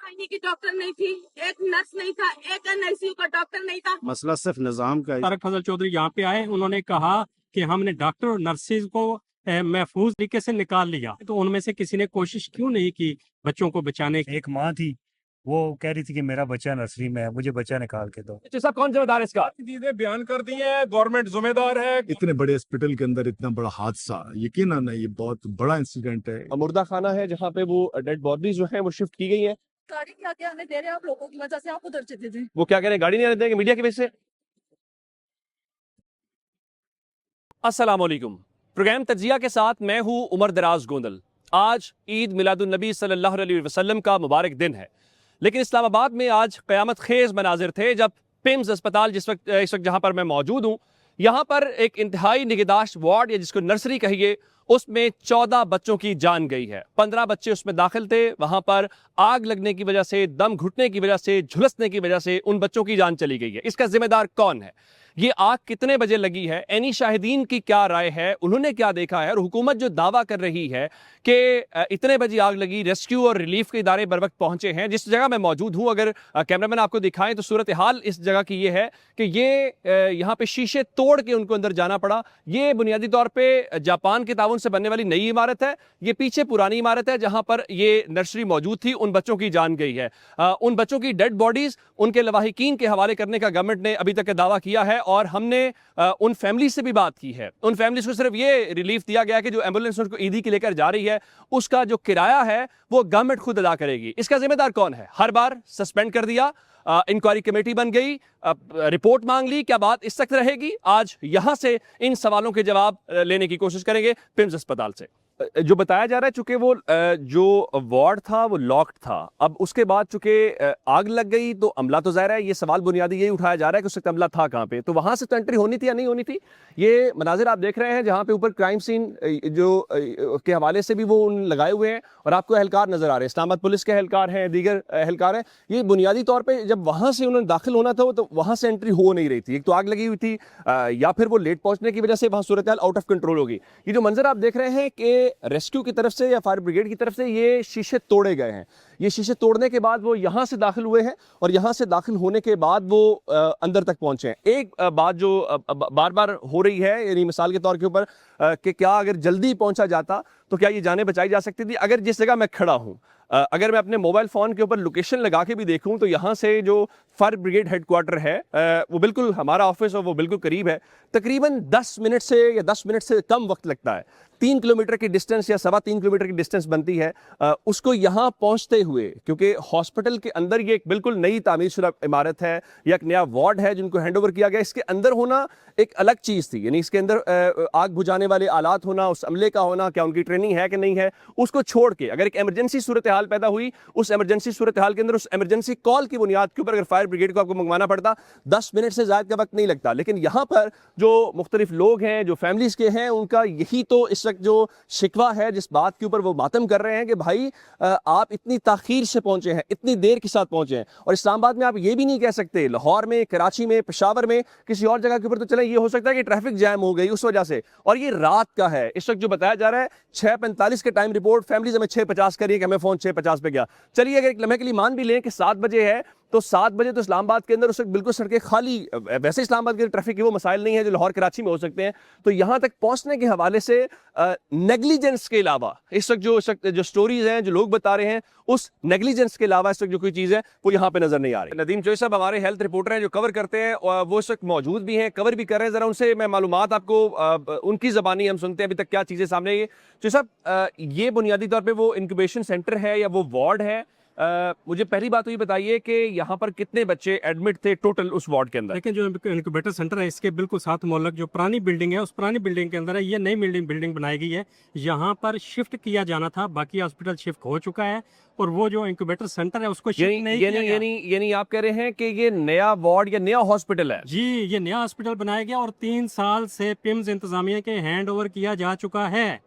Gynae की doctor नहीं थी, एक नर्स नहीं था, एक एनआईसीयू का डॉक्टर नहीं था। मसला सिर्फ निजाम का है। तारक फजल चौधरी यहाँ पे आए, उन्होंने कहा कि हमने डॉक्टर और नर्सेज को महफूज तरीके से निकाल लिया, तो उनमें से किसी ने कोशिश क्यों नहीं की बच्चों को बचाने की? एक माँ थी, वो कह रही थी कि मेरा बच्चा नर्सरी में है, मुझे बच्चा निकाल के दो। साहब कौन जिम्मेदार है इसका? चीजें बयान कर दी है, गवर्नमेंट जिम्मेदार है। इतने बड़े हॉस्पिटल के अंदर इतना बड़ा हादसा, यकीनन ये बहुत बड़ा इंसिडेंट है। मुर्दा खाना है जहाँ पे वो डेड बॉडीज जो है वो शिफ्ट की गई है। गाड़ी क्या क्या आने दे रहे हैं आप लोगों की वजह से, आप उधर चले थे। वो क्या कह रहे हैं, गाड़ी नहीं आने देंगे मीडिया की वजह से। अस्सलाम वालेकुम, प्रोग्राम तजिया के साथ मैं हूं उमर दराज गोंदल। आज ईद मिलादुन नबी सल्लल्लाहु अलैहि वसल्लम का मुबारक दिन है, लेकिन इस्लामाबाद में आज क़यामत खेज़ मनाजिर थे जब पिम्स अस्पताल इस वक्त जहाँ पर मैं मौजूद हूँ, यहाँ पर एक इंतहाई निगहदाश्त वार्ड या जिसको नर्सरी कहिए, उसमें 14 बच्चों की जान गई है। 15 बच्चे उसमें दाखिल थे। वहाँ पर आग लगने की वजह से, दम घुटने की वजह से, झुलसने की वजह से उन बच्चों की जान चली गई है। इसका जिम्मेदार कौन है? ये आग कितने बजे लगी है? एनी शाहिदीन की क्या राय है? उन्होंने क्या देखा है? और हुकूमत जो दावा कर रही है कि इतने बजे आग लगी, रेस्क्यू और रिलीफ के इदारे बर वक्त पहुंचे हैं। जिस जगह मैं मौजूद हूं, अगर कैमरामैन आपको दिखाएं तो सूरत हाल इस जगह की ये है कि ये यहाँ पे शीशे तोड़ के उनको अंदर जाना पड़ा। ये बुनियादी तौर पर जापान के ताउन से बनने वाली नई इमारत है। ये पीछे पुरानी इमारत है जहां पर ये नर्सरी मौजूद थी। उन बच्चों की जान गई है। उन बच्चों की डेड बॉडीज उनके लवाहिकीन के हवाले करने का गवर्नमेंट ने अभी तक दावा किया है और हमने उन फैमिली से भी बात की है। उन फैमिलीज को सिर्फ ये रिलीफ दिया गया कि जो एम्बुलेंस उनको ईदी की लेकर जा रही है उसका जो किराया है वो गवर्नमेंट खुद अदा करेगी। इसका जिम्मेदार कौन है? हर बार सस्पेंड कर दिया, इंक्वायरी कमेटी बन गई, रिपोर्ट मांग ली, क्या बात इस तक रहेगी? आज यहां से इन सवालों के जवाब लेने की कोशिश करेंगे पिम्स अस्पताल से। जो बताया जा रहा है, चूंकि वो जो वार्ड था वो लॉक्ड था, अब उसके बाद चूंकि आग लग गई तो अमला तो ज़ाहिर है, ये सवाल बुनियादी यही उठाया जा रहा है कि उस वक्त अमला था कहाँ पे, तो वहां से तो एंट्री होनी थी या नहीं होनी थी? ये मनाजिर आप देख रहे हैं जहां पे ऊपर क्राइम सीन जो के हवाले से भी वो उन लगाए हुए हैं और आपको एहलकार नजर आ रहे हैं, इस्लामाबाद पुलिस के एहलकार हैं, दीगर एहलकार हैं। ये बुनियादी तौर पर जब वहां से उन्होंने दाखिल होना था तो वहां से एंट्री हो नहीं रही थी। एक तो आग लगी हुई थी या फिर वो लेट पहुंचने की वजह से वहां सूरत आउट ऑफ कंट्रोल होगी। ये जो मंजर आप देख रहे हैं कि रेस्क्यू की तरफ से या फायर ब्रिगेड की तरफ से ये शीशे तोड़े गए हैं। ये शीशे तोड़ने के बाद वो यहां से दाखिल हुए हैं और यहां से दाखिल होने के बाद वो अंदर तक पहुंचे हैं। एक बात जो बार बार हो रही है, यानी मिसाल के तौर के ऊपर कि क्या अगर जल्दी पहुंचा जाता तो क्या ये जानें बचाई जा सकती थी? अगर जिस जगह मैं खड़ा हूं, अगर मैं अपने मोबाइल फ़ोन के ऊपर लोकेशन लगा के भी देखूं तो यहाँ से जो फायर ब्रिगेड हेडक्वार्टर है वो बिल्कुल हमारा ऑफिस और वो बिल्कुल करीब है। तकरीबन 10 मिनट से या 10 मिनट से कम वक्त लगता है। 3 किलोमीटर की डिस्टेंस या 3.25 किलोमीटर की डिस्टेंस बनती है उसको यहाँ पहुँचते हुए, क्योंकि हॉस्पिटल के अंदर ये एक बिल्कुल नई तामीरशुदा इमारत है या एक नया वार्ड है जिनको हैंड ओवर किया गया। इसके अंदर होना एक अलग चीज़ थी, यानी इसके अंदर आग बुझाने वाले आलात होना, उस अमले का होना, क्या उनकी ट्रेनिंग है कि नहीं है, उसको छोड़ के अगर एक एमरजेंसी सूरत हाल पैदा हुई, उस एमरजेंसी सूरत हाल के अंदर उस एमरजेंसी कॉल की बुनियाद के ऊपर अगर फायर ब्रिगेड को आपको मंगवाना पड़ता 10 मिनट से ज़्यादा का वक्त नहीं लगता। लेकिन यहाँ पर जो मुख्तलिफ लोग हैं, जो फैमिलीज़ के हैं, उनका यही तो इस वक्त जो शिकवा है, जिस बात के ऊपर वो मातम कर रहे हैं कि भाई आप इतनी ताखीर से पहुंचे हैं, इतनी देर के साथ पहुंचे हैं। और इस्लामाबाद में आप ये भी नहीं कह सकते, लाहौर में, कराची में, पेशावर में, किसी और जगह के ऊपर तो चले ये हो सकता है कि ट्रैफिक जैम हो गई उस वजह से, और ये रात का है। इस वक्त जो बताया जा रहा है 6:45 के टाइम रिपोर्ट, फैमिलीज हमें 6:50 करिए कि हमें फ़ोन 6:50 पे गया। चलिए अगर एक लम्हे के लिए मान भी लें कि 7 बजे है तो 7 बजे तो इस्लामाबाद के अंदर उस वक्त बिल्कुल सड़कें खाली, वैसे इस्लामाबाद के ट्रैफिक के वो मसाइल नहीं है जो लाहौर कराची में हो सकते हैं। तो यहाँ तक पहुँचने के हवाले से नेग्लिजेंस के अलावा इस वक्त जो स्टोरीज हैं, जो लोग बता रहे हैं, उस नेग्लिजेंस के अलावा इस वक्त जो कोई चीज़ है वो यहाँ पे नजर नहीं आ रही। नदीम चोई साहब हमारे हेल्थ रिपोर्टर हैं जो कवर करते हैं और वो इस वक्त मौजूद भी हैं, कवर भी कर रहे हैं। ज़रा उनसे मैं मालूमात आपको उनकी ज़बानी हम सुनते हैं अभी तक क्या चीज़ें सामने आई। चोई साहब, ये बुनियादी तौर पर वो इंक्यूबेशन सेंटर है या वो वार्ड है? मुझे पहली बात तो ये बताइए कि यहाँ पर कितने बच्चे एडमिट थे टोटल उस वार्ड के अंदर? लेकिन जो इंक्यूबेटर सेंटर है इसके बिल्कुल साथ मोहल्लक जो पुरानी बिल्डिंग है, उस पुरानी बिल्डिंग के अंदर है। ये नई बिल्डिंग बनाई गई है, यहाँ पर शिफ्ट किया जाना था। बाकी हॉस्पिटल शिफ्ट हो चुका है और वो जो इंक्यूबेटर सेंटर है उसको शिफ्ट नहीं किया गया। यानी आप कह रहे हैं कि ये नया वार्ड या नया हॉस्पिटल है? जी, ये नया हॉस्पिटल बनाया गया और 3 साल से पिम्स इंतजामिया के हैंड ओवर किया जा चुका है।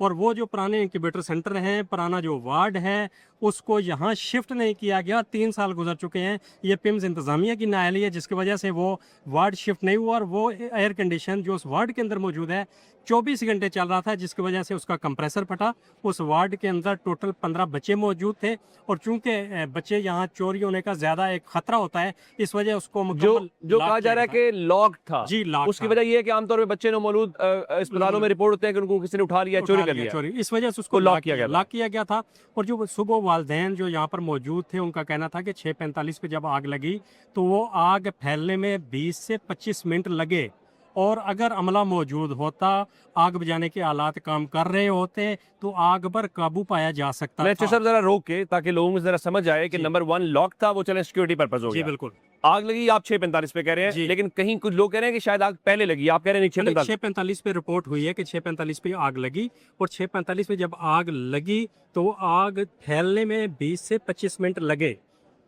और वो जो पुराने इंक्यूबेटर सेंटर है, पुराना जो वार्ड है, उसको यहाँ शिफ्ट नहीं किया गया। 3 साल गुजर चुके हैं, ये पिम्स इंतज़ामिया की नाअहली है जिसकी वजह से वो वार्ड शिफ्ट नहीं हुआ, और वो एयर कंडीशन जो उस वार्ड के अंदर मौजूद है 24 घंटे चल रहा था, जिसकी वजह से उसका कंप्रेसर फटा। उस वार्ड के अंदर टोटल 15 बच्चे मौजूद थे, और चूंकि बच्चे यहाँ चोरी होने का ज़्यादा एक खतरा होता है, इस वजह उसको जो मुकम्मल जो लॉक कहा जा किया रहा है गया कि लॉक था, जी, लॉक उसकी था। वजह ये है कि आमतौर पर बच्चे मौजूद अस्पतालों में रिपोर्ट होते हैं कि उनको किसी ने उठा लिया, चोरी कर लिया, चोरी, इस वजह से उसको को लॉक किया गया था। लॉक किया गया था। और जो सुबह वालदैन जो यहाँ पर मौजूद थे, उनका कहना था कि 6:45 पे जब आग लगी तो वो आग फैलने में 20 से 25 मिनट लगे, और अगर अमला मौजूद होता, आग बुझाने के आलात काम कर रहे होते, तो आग पर काबू पाया जा सकता मैं था। साहब जरा रोक के, ताकि लोगों को जरा समझ आए कि जी। नंबर 1 लॉक था, वो चले सिक्योरिटी पर्पस हो जी गया। बिल्कुल। आग लगी आप 6:45 पे कह रहे हैं, जी। लेकिन कहीं कुछ लोग कह रहे हैं कि शायद आग पहले लगी, आप कह रहे हैं नहीं 6:45। 6:45 पे रिपोर्ट हुई है कि 6:45 पे आग लगी, और 6:45 पे जब आग लगी तो आग फैलने में 20 से 25 मिनट लगे।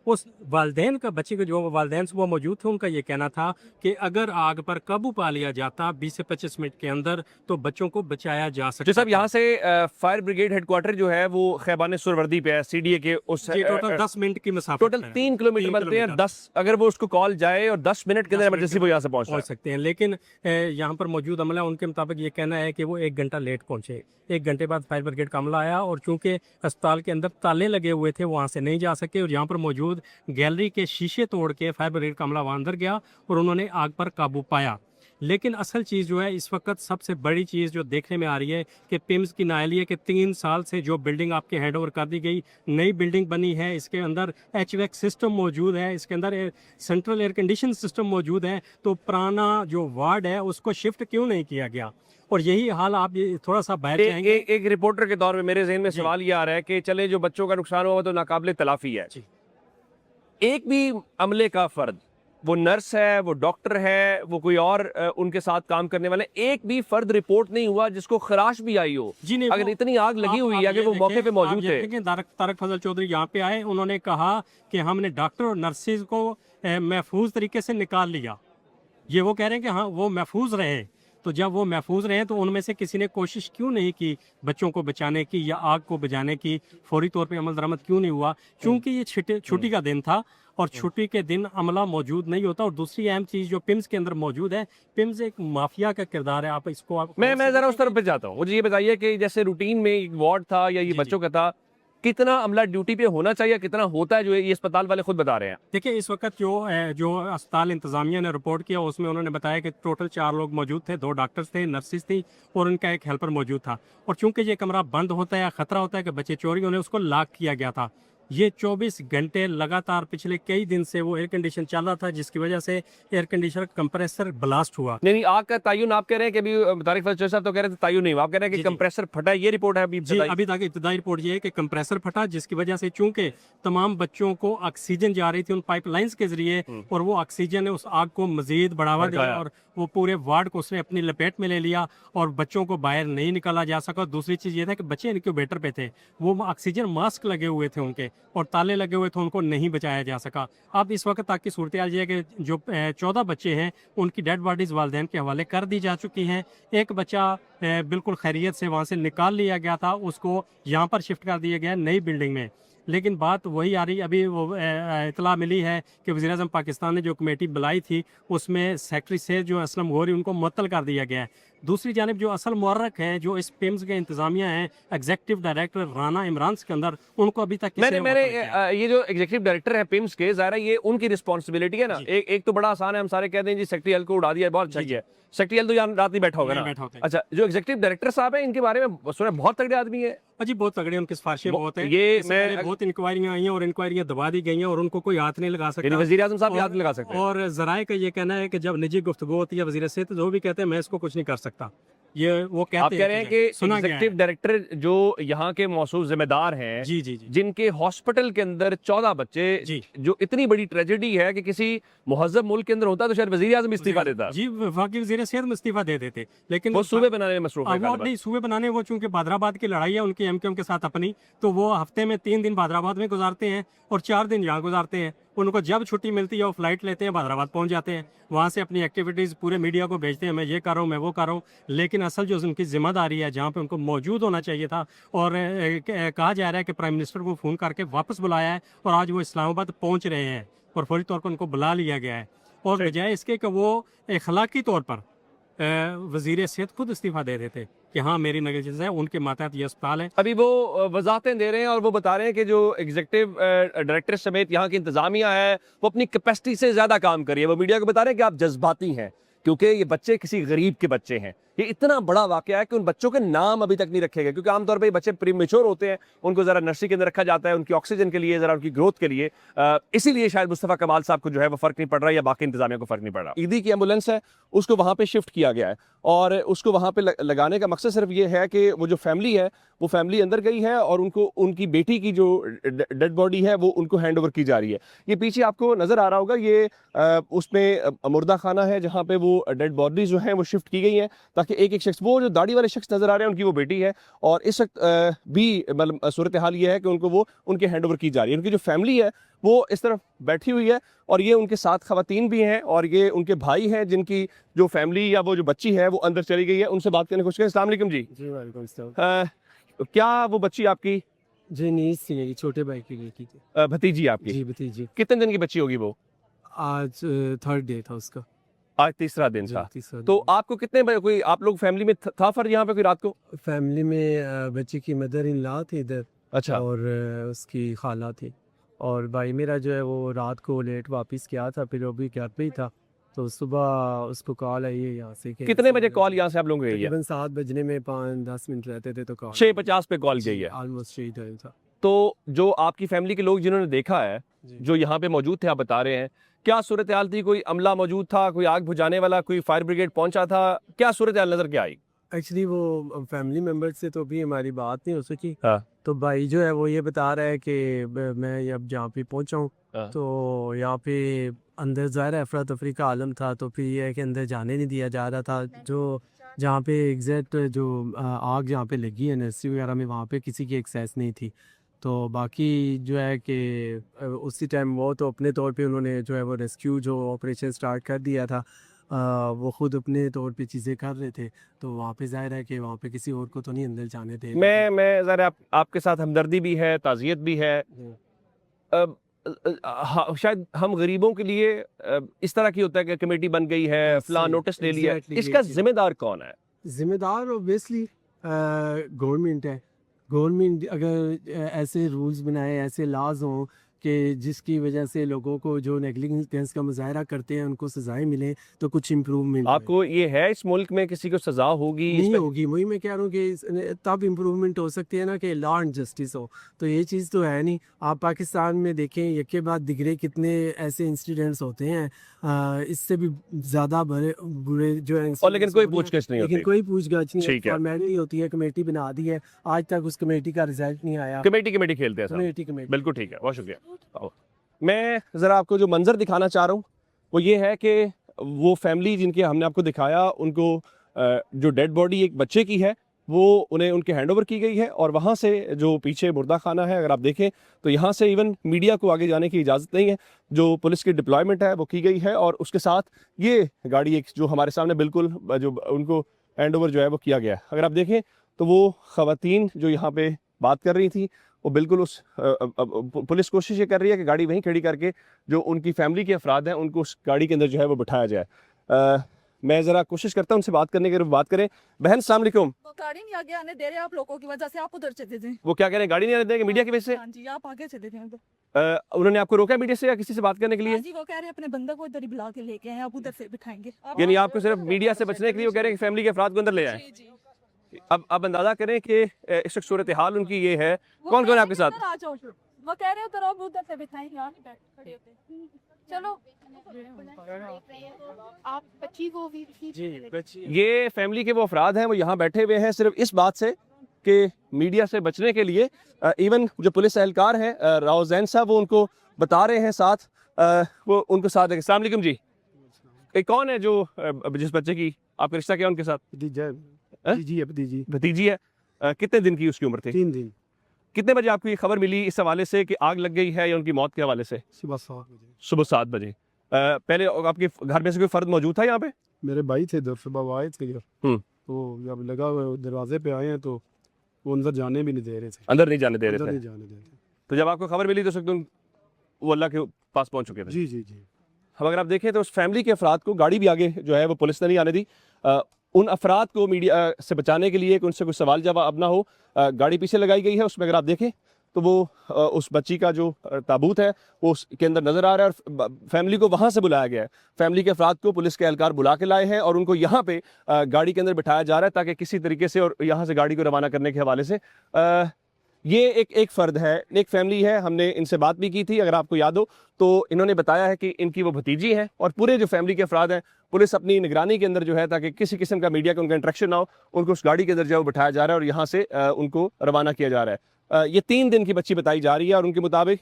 उस वालदैन का, बच्चे के जो वालदैन वो मौजूद थे, उनका ये कहना था कि अगर आग पर काबू पा लिया जाता 20 से 25 मिनट के अंदर, तो बच्चों को बचाया जा सकता जो साहब था। यहाँ से फायर ब्रिगेड हेडक्वार्टर जो है वो खैबान सुरवर्दी पे है, सीडीए के उस जी, टोटल 10 मिनट की मसाफत टोटल है। 3 किलोमीटर 3 बनते हैं। किलोमीटर। 10 अगर वो उसको कॉल जाए और 10 मिनट के अंदर 10 मिनट इमरजेंसी के वो यहाँ से पहुंच पहुंच सकते हैं, लेकिन यहाँ पर मौजूद अमला, उनके मुताबिक ये कहना है कि वो 1 घंटा लेट पहुंचे। 1 घंटे बाद फायर ब्रिगेड का अमला आया, और चूंकि अस्पताल के अंदर ताले लगे हुए थे, वहाँ से नहीं जा सके, और यहाँ पर मौजूद गैलरी के शीशे तोड़ के फायर ब्रिगेड का अमला वहाँ अंदर गया और उन्होंने आग पर काबू पाया। लेकिन असल चीज़ जो है इस वक्त सबसे बड़ी चीज़ जो देखने में आ रही है कि पिम्स की नाअहली है कि 3 साल से जो बिल्डिंग आपके हैंड ओवर कर दी गई, नई बिल्डिंग बनी है, इसके अंदर HVAC सिस्टम मौजूद है, इसके अंदर सेंट्रल एयर कंडीशन सिस्टम मौजूद है, तो पुराना जो वार्ड है उसको शिफ्ट क्यों नहीं किया गया? और यही हाल आप ये थोड़ा सा बाहर जाएंगे। एक रिपोर्टर के तौर में मेरे जहन में जी। सवाल ये आ रहा है कि चले जो बच्चों का नुकसान हुआ तो नाकाबिले तलाफी है, जी। एक भी अमले का फर्द, वो नर्स है, वो डॉक्टर है, वो कोई और उनके साथ काम करने वाले, एक भी फर्द रिपोर्ट नहीं हुआ जिसको खराश भी आई हो। जी नहीं, अगर वो- इतनी आग लगी हुई है, आप अगर ये वो मौके पे देखें, मौजूद आप ये थे। देखें, तारक फजल चौधरी यहाँ पे आए, उन्होंने कहा कि हमने डॉक्टर और नर्सेज को महफूज तरीके से निकाल लिया। ये वो कह रहे हैं कि हाँ वो महफूज रहे, तो जब वो महफूज रहे तो उनमें से किसी ने कोशिश क्यों नहीं की बच्चों को बचाने की या आग को बुझाने की? फौरी तौर पे अमल दरामद क्यों नहीं हुआ? क्योंकि ये छुट्टी का दिन था, और छुट्टी के दिन अमला मौजूद नहीं होता। और दूसरी अहम चीज़ जो पिम्स के अंदर मौजूद है, पिम्स एक माफिया का किरदार है। आप इसको आप मैं जरा उस तरफ पे जाता हूँ। मुझे ये बताइए कि जैसे रूटीन में एक वार्ड था या ये जी, बच्चों का था, कितना अमला ड्यूटी पे होना चाहिए, कितना होता है, जो ये अस्पताल वाले खुद बता रहे हैं? देखिए, इस वक्त जो अस्पताल इंतजामिया ने रिपोर्ट किया उसमें उन्होंने बताया कि टोटल 4 लोग मौजूद थे, 2 डॉक्टर्स थे, नर्सिस थी, और उनका एक हेल्पर मौजूद था। और चूंकि ये कमरा बंद होता है या खतरा होता है कि बच्चे चोरी होने, उसको लॉक किया गया था। ये 24 घंटे लगातार पिछले कई दिन से वो एयर कंडीशन चल रहा था, जिसकी वजह से एयर कंडीशनर कंप्रेसर ब्लास्ट हुआ। नहीं, आग का तायुन आप कह रहे हैं कि अभी तारिक फजल साहब तो कह रहे थे तायुन नहीं हुआ, आप कह रहे हैं कि जी, जी। कंप्रेसर फटा है, ये रिपोर्ट है अभी जी, बताइए। अभी तक इब्तदाई रिपोर्ट ये है कि कंप्रेसर फटा, जिसकी वजह से चूंकि तमाम बच्चों को ऑक्सीजन जा रही थी उन पाइपलाइंस के जरिए, और वो ऑक्सीजन ने उस आग को मजीद बढ़ावा दिया, भड़काया। और वो पूरे वार्ड को उसने अपनी लपेट में ले लिया, और बच्चों को बाहर नहीं निकाला जा सका। दूसरी चीज़ ये था कि बच्चे इनक्यूबेटर पे थे, वो ऑक्सीजन मास्क लगे हुए थे उनके, और ताले लगे हुए थे, उनको नहीं बचाया जा सका। अब इस वक्त तक की सूरत हाल ये है कि जो 14 बच्चे हैं उनकी डेड बॉडीज वालिदैन के हवाले कर दी जा चुकी हैं। एक बच्चा बिल्कुल खैरियत से वहाँ से निकाल लिया गया था, उसको यहाँ पर शिफ्ट कर दिया गया नई बिल्डिंग में। लेकिन बात वही आ रही, अभी वो इतला मिली है कि वज़ीर-ए-आज़म पाकिस्तान ने जो कमेटी बुलाई थी उसमें सेक्रेटरी से जो असलम गौहरी उनको मुअत्तल कर दिया गया है। दूसरी जानिब जो असल मुअर्रख हैं, जो इस पिम्स के इंतजामिया हैं, एग्जीक्यूटिव डायरेक्टर राना इमरान के अंदर, उनको अभी तक किसी ने मैंने मुअत्तल किया। ये जो एग्जीक्यूटिव डायरेक्टर है पिम्स के, ज़ाहिर है ये उनकी रिस्पांसिबिलिटी है ना। जी। एक तो बड़ा आसान है, हम सारे कहते हैं जी सेक्रेटरी को उड़ा दिया, बहुत चाहिए। सेक्रेटरी तो यहाँ रात नहीं बैठा होगा नहीं ना। बैठा होता है। अच्छा, जो एग्जीक्यूटिव डायरेक्टर साहब हैं, इनके बारे में सुना बहुत तगड़े आदमी है। अजी बहुत तगड़े, उनकी सिफारिशें बहुत हैं। ये इससे मैं- पहले बहुत इंक्वायरियां आई हैं और इंक्वायरियां दबा दी गई हैं, और उनको कोई हाथ नहीं लगा यानी सकता। वजीर आजम साहब भी और- हाथ नहीं लगा सकते। और जराए का ये कहना है कि जब निजी गुफ्तगू होती है वजीर से, तो जो भी कहते हैं मैं इसको कुछ नहीं कर सकता, ये वो कहते आप कह रहे हैं कि सुना गया है। एग्जीक्यूटिव डायरेक्टर जो यहाँ के मौसूल जिम्मेदार हैं, जी जी जी जिनके हॉस्पिटल के अंदर 14 बच्चे, जी। जो इतनी बड़ी ट्रेजेडी है कि किसी मुहज्जब मुल्क के अंदर होता तो शायद वजीर आजम इस्तीफा देता। जी, वफाकी वजीर सेहत में इस्तीफा दे देते, लेकिन वो सूबे बनाने में मसरूफ है। वो नहीं, सूबे बनाने, वो चूंकि बादराबाद की लड़ाई है उनकी एमक्यूएम के साथ अपनी, तो वो हफ्ते में 3 दिन बादराबाद में गुजारते हैं और 4 दिन यहाँ गुजारते हैं। उनको जब छुट्टी मिलती है वो फ्लाइट लेते हैं, हैदराबाद पहुंच जाते हैं, वहाँ से अपनी एक्टिविटीज़ पूरे मीडिया को भेजते हैं, मैं ये कर रहा हूँ, मैं वो कर रहा हूँ। लेकिन असल जो उनकी जिम्मेदारी है, जहाँ पे उनको मौजूद होना चाहिए था, और कहा जा रहा है कि प्राइम मिनिस्टर को फ़ोन करके वापस बुलाया है और आज वो इस्लामाबाद पहुँच रहे हैं और फौरी तौर पर उनको बुला लिया गया है। और बजाय इसके कि वो अखलाकी तौर पर वज़ीर सेहत खुद इस्तीफ़ा दे रहे थे कि हाँ मेरी नेगलिजेंस है, उनके मातहत ये अस्पताल है। अभी वो वजाहतें दे रहे हैं और वो बता रहे हैं कि जो एग्जीक्यूटिव डायरेक्टर समेत यहाँ की इंतजामिया है वो अपनी कैपेसिटी से ज़्यादा काम कर रही है। वो मीडिया को बता रहे हैं कि आप जज्बाती हैं क्योंकि ये बच्चे किसी गरीब के बच्चे हैं। ये इतना बड़ा वाकया है कि उन बच्चों के नाम अभी तक नहीं रखे गए, क्योंकि आमतौर पर ये बच्चे प्रीमेच्योर होते हैं, उनको ज़रा नर्सरी के अंदर रखा जाता है उनकी ऑक्सीजन के लिए, ज़रा उनकी ग्रोथ के लिए। इसीलिए शायद मुस्तफ़ा कमाल साहब को जो है वो फ़र्क नहीं पड़ रहा, या बाकी इंतजामिया को फ़र्क नहीं पड़ रहा। ईदी की एम्बुलेंस है उसको वहाँ पे शिफ्ट किया गया है और उसको वहाँ पे लगाने का मकसद सिर्फ ये है कि वो जो फैमिली है वो फैमिली अंदर गई है और उनको उनकी बेटी की जो डेड बॉडी है वो उनको हैंड ओवर की जा रही है। ये पीछे आपको नज़र आ रहा होगा, ये उसमें मुर्दा खाना है जहाँ पे वो डेड बॉडी जो है वो शिफ्ट की गई है ताकि एक एक शख्स, वो जो दाढ़ी वाले शख्स नज़र आ रहे हैं उनकी वो बेटी है और इस वक्त भी मतलब सूरत हाल ये है कि उनको वो उनके हैंड ओवर की जा रही है। उनकी जो फैमिली है वो इस तरफ बैठी हुई है और ये उनके साथ खवातीन भी हैं और ये उनके भाई हैं जिनकी जो फैमिली या वो जो बच्ची है वो अंदर चली गई है। उनसे बात करने की कोशिश करें। अस्सलाम वालेकुम जी। जी वालेकुम सलाम। क्या वो बच्ची आपकी जी नीस थी, मेरी छोटे भाई की बेटी थी। भतीजी आपकी? जी भतीजी। कितने दिन की बच्ची होगी वो? आज थर्ड डे था उसका। आज तीसरा दिन था। तीसरा तो दिन। आपको कितने बजे, कोई आप लोग फैमिली में था फर्द यहाँ पे कोई रात को? फैमिली में बच्ची की मदर इन लॉ थी इधर अच्छा। और उसकी खाला थी और भाई मेरा जो है वो रात को लेट वापस गया था, फिर वो भी घर पे ही था तो सुबह उसको कॉल आई है यहाँ से कि कितने बजे कॉल यहाँ से आप लोगों को गई है? तकरीबन 7 बजने में 5-10 मिनट रहते थे तो कॉल 6:50 पे कॉल गई है। ऑलमोस्ट 6 टाइम था। तो जो आपकी फैमिली के लोग जिन्होंने देखा है, जी। जो यहाँ पे मौजूद थे, आप बता रहे हैं, क्या सूरत हाल थी? कोई अमला मौजूद था, कोई आग बुझाने वाला, कोई फायर ब्रिगेड पहुंचा था? क्या सूरत हाल नजर क्या आई? एक्चुअली वो फैमिली मेम्बर से तो भी हमारी बात नहीं हो सकी। हाँ। तो भाई जो है वो ये बता रहा है कि मैं अब जहाँ पे पहुँचा हूँ हाँ। तो यहाँ पे अंदर ज़ाहिर अफरा तफरी का आलम था, तो फिर ये है कि अंदर जाने नहीं दिया जा रहा था। जो जहाँ पे एग्जैक्ट जो आग जहाँ पे लगी है नर्सरी वगैरह में, वहाँ पे किसी की एक्सेस नहीं थी। तो बाकी जो है कि उसी टाइम वो तो अपने तौर पे उन्होंने जो है वो रेस्क्यू जो ऑपरेशन स्टार्ट कर दिया था, वो खुद अपने तौर पे चीज़ें कर रहे थे। तो वहाँ पे ज़ाहिर है कि वहाँ पे किसी और को तो नहीं अंदर जाने दे रहे थे। मैं ज़रा आपके साथ हमदर्दी भी है, ताज़ियत भी है। अब हाँ, शायद हम गरीबों के लिए इस तरह की होता है कि कमेटी बन गई है, फलां नोटिस ले लिया। exactly इसका ये चीज़। जिम्मेदार कौन है? जिम्मेदार ऑब्वियसली गवर्नमेंट है। गवर्नमेंट अगर ऐसे रूल्स बनाए, ऐसे लाज हों कि जिसकी वजह से लोगों को जो नेगलिजेंस का मुजाहरा करते हैं उनको सजाएं मिलें तो कुछ इम्प्रूवमेंट आपको ये है इस मुल्क में किसी को सजा होगी? इस नहीं पे- होगी। वही मैं कह रहा हूँ कि तब इम्प्रूवमेंट हो सकती है ना कि लॉ एंड जस्टिस हो। तो ये चीज़ तो है नहीं। आप पाकिस्तान में देखें एक के बाद दिगरे कितने ऐसे इंसिडेंट्स होते हैं, इससे भी ज़्यादा बुरे जो है और लेकिन incidents कोई हो रहे हैं। पूछगछ नहीं लेकिन होती। कोई पूछगछ नहीं, ठीक है। फॉर्मेलिटी होती है, कमेटी बना दी है, आज तक उस कमेटी का रिजल्ट नहीं आया। कमेटी खेलते हैं साहब। कमेटी बिल्कुल ठीक है, बहुत शुक्रिया। आओ। मैं ज़रा आपको जो मंजर दिखाना चाह रहा हूँ वो ये है कि वो फैमिली जिनके हमने आपको दिखाया, उनको जो डेड बॉडी एक बच्चे की है वो उन्हें उनके हैंडओवर की गई है और वहाँ से जो पीछे मुर्दा खाना है, अगर आप देखें तो यहाँ से इवन मीडिया को आगे जाने की इजाज़त नहीं है। जो पुलिस की डिप्लॉयमेंट है वो की गई है और उसके साथ ये गाड़ी एक जो हमारे सामने बिल्कुल जो उनको हैंडओवर जो है वो किया गया है। अगर आप देखें तो वो ख़वातीन जो यहाँ पे बात कर रही थी वो बिल्कुल उस पुलिस कोशिश ये कर रही है कि गाड़ी वहीं खड़ी करके जो उनकी फैमिली के अफराद हैं उनको उस गाड़ी के अंदर जो है वो बिठाया जाए। मैं ज़रा कोशिश करता हूँ उनसे बात करने की। बात करें। बहन अस्सलाम वालेकुम। वो गाड़ी नहीं आगे आने दे रहे आप लोगों की वजह से, आप उधर चले थे। वो क्या कह रहे हैं, गाड़ी नहीं आने देंगे मीडिया की वजह से? हाँ जी, आप आगे चले थे उधर। उन्होंने आपको रोका मीडिया से या किसी से बात करने के लिए? हाँ जी, वो कह रहे हैं अपने बंदे को इधर ही बुला के लेके आए, आप उधर से बिठाएंगे। यानी आपको सिर्फ मीडिया से बचने के लिए वो कह रहे हैं कि फैमिली के अफराद को अंदर ले आए। जी जी। अब अंदाजा करें कि इस वक्त सूरत हाल उनकी ये है। कौन कौन है आपके साथ? उधर आ जाओ। वो कह रहे हैं उधर आप उधर से बिठाएंगे, आप बैठ खड़े होते। चलो आप बच्ची को भी जी बच्ची ये फैमिली के वो अफराद हैं वो यहाँ बैठे हुए हैं सिर्फ इस बात से कि मीडिया से बचने के लिए। इवन जो पुलिस एहलकार हैं राव जैन साहब वो उनको बता रहे हैं साथ, वो उनको साथ है। अस्सलाम वालेकुम जी। कौन है जो जिस बच्चे की आपका रिश्ता क्या है उनके साथ? भतीजा हैं? जी अब दीजिए भतीजी है। कितने दिन की उसकी उम्र थी? 3 दिन कितने बजे आपको ये खबर मिली इस हवाले से कि आग लग गई है या उनकी मौत के हवाले से? सुबह 7 बजे। सुबह 7 बजे। पहले आपके घर में से कोई फर्द मौजूद था यहाँ पे? मेरे भाई थे इधर, सुबह वो आए थे इधर, तो जब लगा वो दरवाजे पे आए हैं तो वो अंदर जाने भी नहीं दे रहे थे, अंदर नहीं जाने दे अंदर रहे नहीं थे। जाने दे रहे तो जब आपको खबर मिली तो उस वक्त वो अल्लाह के पास पहुंच चुके थे। जी जी जी। अब अगर आप देखें तो उस फैमिली के अफराद को गाड़ी भी आगे जो है वो पुलिस ने नहीं आने दी। उन अफराद को मीडिया से बचाने के लिए कि उनसे कुछ सवाल जवाब ना हो, गाड़ी पीछे लगाई गई है। उसमें अगर आप देखें तो वो उस बच्ची का जो ताबूत है वो उसके अंदर नज़र आ रहा है और फैमिली को वहाँ से बुलाया गया है। फैमिली के अफराद को पुलिस के एहलकार बुला के लाए हैं और उनको यहाँ पे गाड़ी के अंदर बिठाया जा रहा है ताकि किसी तरीके से और यहाँ से गाड़ी को रवाना करने के हवाले से ये एक फ़र्द है, एक फैमिली है। हमने इनसे बात भी की थी, अगर आपको याद हो तो इन्होंने बताया है कि इनकी वो भतीजी है और पूरे जो फैमिली के अफराद हैं पुलिस अपनी निगरानी के अंदर जो है ताकि किसी किस्म का मीडिया का उनका इंट्रैक्शन ना हो, उनको उस गाड़ी के अंदर जो है वो बिठाया जा रहा है और यहाँ से उनको रवाना किया जा रहा है। ये 3 दिन की बच्ची बताई जा रही है और उनके मुताबिक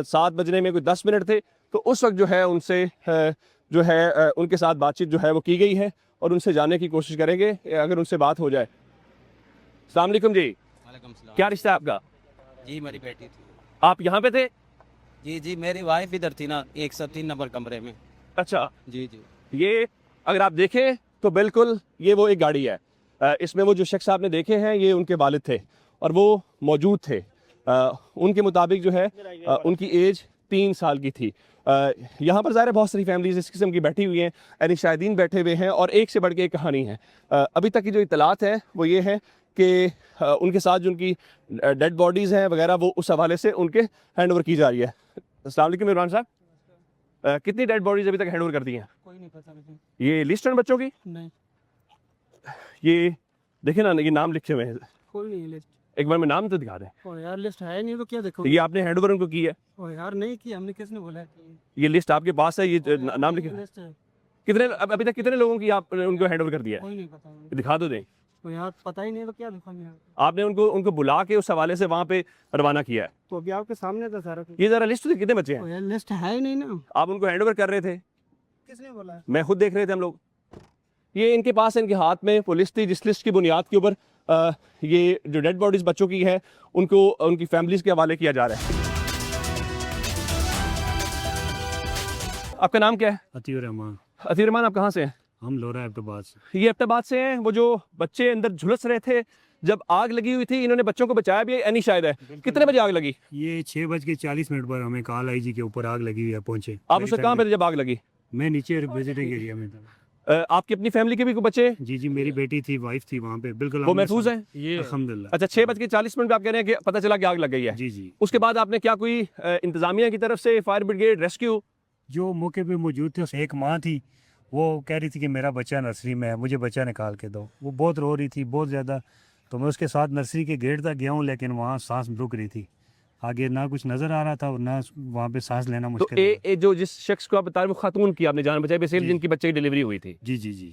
7 बजने में कोई 10 मिनट थे तो उस वक्त जो है उनसे जो है उनके साथ बातचीत जो है वो की गई है और उनसे जानने की कोशिश करेंगे अगर उनसे बात हो जाए। अस्सलाम वालेकुम जी, क्या रिश्ता है आपका? जी मेरी बेटी थी। आप यहाँ पे थे? जी जी, मेरी वाइफ इधर थी ना 103 नंबर कमरे में। अच्छा, जी जी। ये अगर आप देखें तो बिल्कुल ये वो एक गाड़ी है। इसमें वो जो शख्स आपने देखे हैं ये उनके वालिद थे और वो मौजूद थे। उनके मुताबिक जो है उनकी एज 3 साल की थी। यहाँ पर ज़ाहिर है बहुत सारी फैमिलीज इस किस्म की बैठी हुई हैं, यानी शायदीन बैठे हुए हैं और एक से बढ़ के एक कहानी है। अभी तक की जो इतलात है वो ये है कि उनके साथ जो उनकी डेड बॉडीज़ हैं वगैरह वो उस हवाले से उनके हैंड ओवर की जा रही है। अस्सलाम वालेकुम इमरान साहब, कितनी डेड बॉडीज़ अभी तक हैंड ओवर कर दी हैं? कोई नहीं पता मुझे। ये लिस्ट है बच्चों की? नहीं, ये देखे ना, ये नाम लिखे हुए हैं। कोई नहीं लिस्ट। एक बार में नाम तो दिखा दें। ओ यार लिस्ट है नहीं तो क्या देखो। ये आपने हैंड ओवर उनको की है? ओ यार नहीं की, हमने किसने बोला है कि ये लिस्ट आपके पास है? ये नाम लिखे लिस्ट है? कितने अभी तक कितने लोगों की आपने उनको हैंड ओवर कर दिया है? कोई नहीं पता मुझे। दिखा दो दें। तो यार पता ही नहीं तो क्या दिखाऊंगे। आपने उनको बुला के उस हवाले से वहाँ पे रवाना किया है। तो अभी आपके सामने था सारा कुछ। ये जरा लिस्ट तो कितने बच्चे ओ हैं? यार लिस्ट है ही नहीं ना। आप उनको हैंड ओवर कर रहे थे? किसने बोला? मैं खुद देख रहे थे हम लोग। ये इनके पास इनके हाथ में वो लिस्ट थी जिस लिस्ट की बुनियाद के ऊपर ये जो डेड बॉडीज बच्चों की है उनको उनकी फैमिलीज के हवाले किया जा रहा है। आपका नाम क्या है? अतीउर रहमान। अतीउर रहमान, आप कहाँ से हैं? हम लोरा एबटाबाद से। ये एबटाबाद से हैं। वो जो बच्चे अंदर झुलस रहे थे जब आग लगी हुई थी, इन्होंने बच्चों को बचाया भी है? एनी शायद है। कितने बजे आग लगी? ये 6:40 पर हमें कॉल आई जी के ऊपर आग लगी हुई है, पहुंचे। आप उस वक्त कहाँ पे थे जब आग लगी? मैं नीचे विजिटिंग एरिया में था। आपकी अपनी फैमिली के भी कोई बच्चे? जी जी, मेरी बेटी थी, वाइफ थी वहाँ पे, बिल्कुल। वो महफूज है? ये अल्हम्दुलिल्लाह। अच्छा, 6:40 पे आप कह रहे हैं कि पता चला कि आग लग गई है। जी जी। उसके बाद आपने क्या कोई इंतजामिया की तरफ से फायर ब्रिगेड, रेस्क्यू? जो मौके पे मौजूद थे, एक माँ थी, वो कह रही थी कि मेरा बच्चा नर्सरी में है, मुझे बच्चा निकाल के दो। वो बहुत रो रही थी, बहुत ज़्यादा। तो मैं उसके साथ नर्सरी के गेट तक गया हूँ, लेकिन वहाँ सांस रुक रही थी। आगे ना कुछ नज़र आ रहा था और ना वहाँ पे सांस लेना तो मुश्किल। जो जिस शख्स को आप बता रहे हैं वो खातून की आपने जान बचाई बेसिकली, जिनकी बच्चे की डिलीवरी हुई थी? जी जी जी।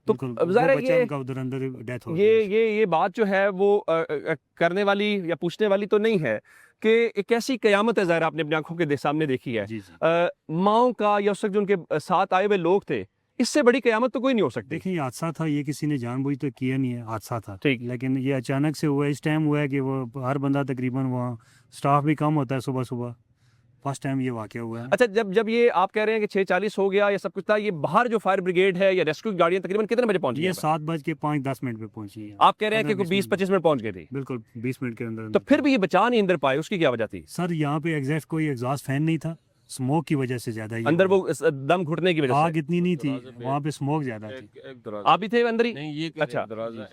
तो बिल्कुल, अब ज़ाहिर है वो बच्चा ये- उनका उधर अंदर डेथ हो ये बात जो है वो करने वाली या पूछने वाली तो नहीं है कि एक ऐसी कयामत है, ज़ाहिर आपने अपनी आंखों के सामने देखी है। जी जी। माओ का या उस वक्त जो उनके साथ आए हुए लोग थे, इससे बड़ी कयामत तो कोई नहीं हो सकती। देखिए, ये हादसा था, ये किसी ने जानबूझ तो किया नहीं है, हादसा था। ठीक। लेकिन ये अचानक से हुआ, इस टाइम हुआ है कि वो हर बंदा तकरीबन, वहाँ स्टाफ भी कम होता है सुबह सुबह, फर्स्ट टाइम ये वाकया हुआ है। अच्छा, जब ये आप कह रहे हैं कि 6:40 हो गया या सब कुछ था, ये बाहर जो फायर ब्रिगेड है या रेस्क्यू की गाड़ियां तकरीबन कितने बजे पहुंची ये हैं? 7:05-10 पे पहुंची है। आप कह रहे हैं कि 20-25 मिनट पहुंच गए थे। बिल्कुल 20 मिनट के अंदर। तो फिर भी ये बचा नहीं अंदर पाए, उसकी क्या वजह थी? सर, यहाँ पे एग्जैक्ट कोई एग्जॉस्ट फैन नहीं था, स्मोक की वजह से ज्यादा ये अंदर हुआ। वो दम घुटने की वजह आग से? इतनी नहीं थी, वहाँ पे स्मोक ज्यादा थी। आप भी थे अंदर ही? नहीं, ये अच्छा, दरवाजा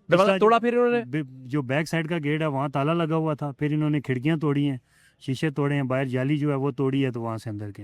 पिछला तोड़ा फिर इन्होंने? जो बैक साइड का गेट है वहाँ ताला लगा हुआ था, फिर इन्होंने खिड़कियाँ तोड़ी हैं, शीशे तोड़े हैं, बाहर जाली जो है वो तोड़ी है, तो वहाँ से अंदर के